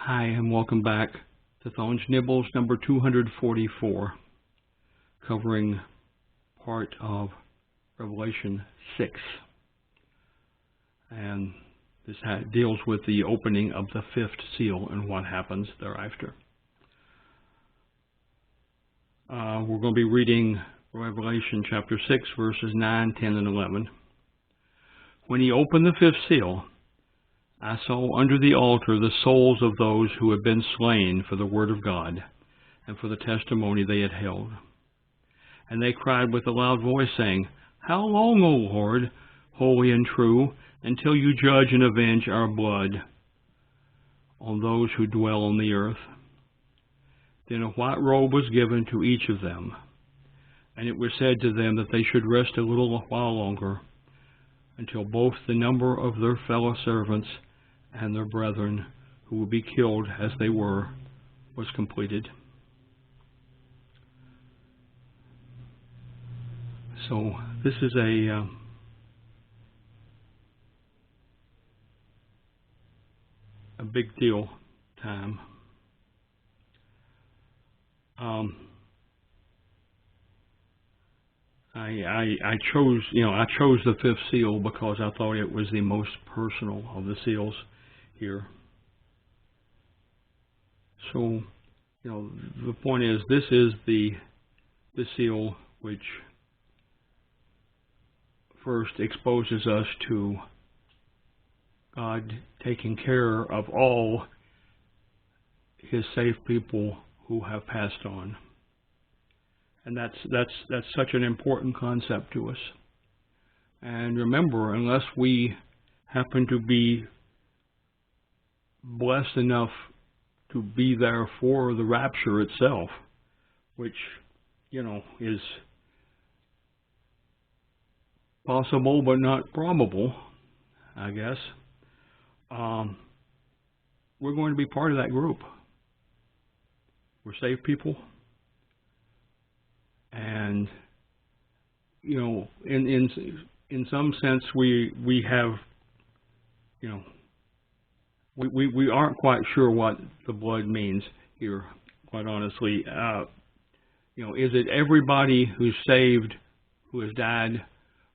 Hi, and welcome back to Thone's Nibbles number 244, covering part of Revelation 6. And this deals with the opening of the fifth seal and what happens thereafter. We're going to be reading Revelation chapter 6, verses 9, 10, and 11. When he opened the fifth seal, I saw under the altar the souls of those who had been slain for the word of God and for the testimony they had held. And they cried with a loud voice, saying, How long, O Lord, holy and true, until you judge and avenge our blood on those who dwell on the earth? Then a white robe was given to each of them, and it was said to them that they should rest a little while longer, until both the number of their fellow servants and their brethren who would be killed as they were was completed. So this is a big deal time. I chose the fifth seal because I thought it was the most personal of the seals here. So, the point is, this is the seal which first exposes us to God taking care of all His saved people who have passed on. And that's such an important concept to us. And remember, unless we happen to be blessed enough to be there for the rapture itself, which, is possible but not probable, I guess, we're going to be part of that group. We're saved people. And, in some sense, we have, we aren't quite sure what the blood means here, quite honestly. Is it everybody who's saved who has died,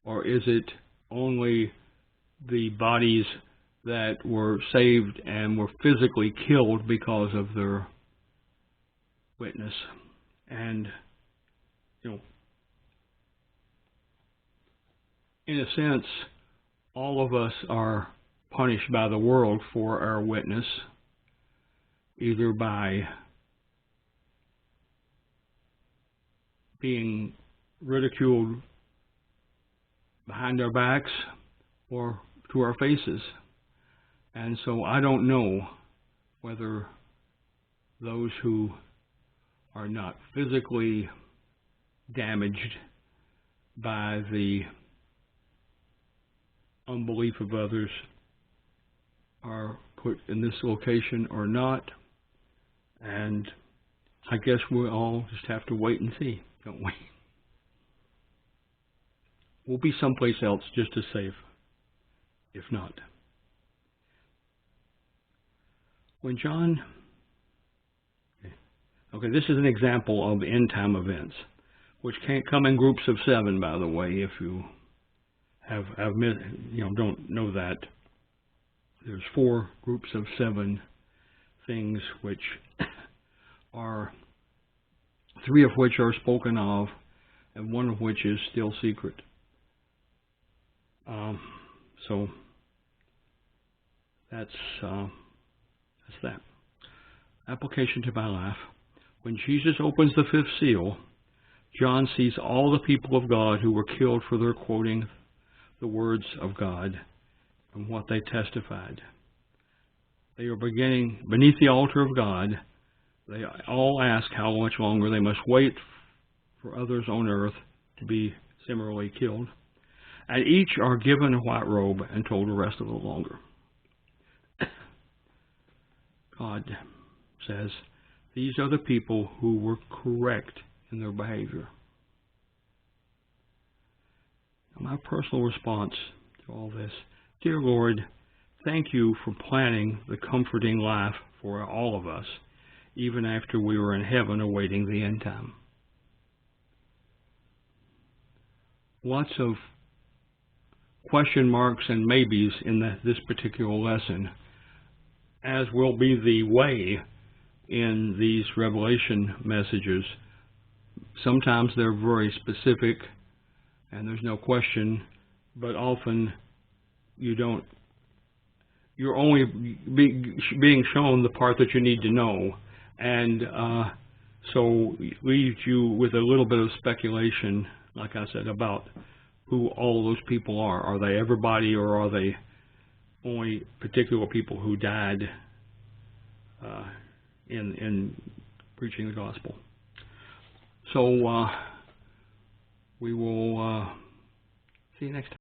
or is it only the bodies that were saved and were physically killed because of their witness? And in a sense, all of us are punished by the world for our witness, either by being ridiculed behind our backs or to our faces. And so I don't know whether those who are not physically damaged by the unbelief of others are put in this location or not. And I guess we'll all just have to wait and see, don't we? We'll be someplace else just as safe, if not. When John... Okay, this is an example of end-time events, which can't come in groups of 7, by the way, if you don't know that. There's 4 groups of 7 things, which are 3 of which are spoken of, and 1 of which is still secret. So that's that. Application to my life. When Jesus opens the fifth seal, John sees all the people of God who were killed for their quoting the words of God and what they testified. They are beginning beneath the altar of God. They all ask how much longer they must wait for others on earth to be similarly killed. And each are given a white robe and told to rest a little longer. God says, these are the people who were correct in their behavior. My personal response to all this, dear Lord, thank you for planning the comforting life for all of us, even after we were in heaven awaiting the end time. Lots of question marks and maybes in this particular lesson, as will be the way in these Revelation messages. Sometimes they're very specific and there's no question, but often you're only being shown the part that you need to know, and so it leaves you with a little bit of speculation, like I said, about who all those people are. Are they everybody, or are they only particular people who died in preaching the gospel? So we will see you next time.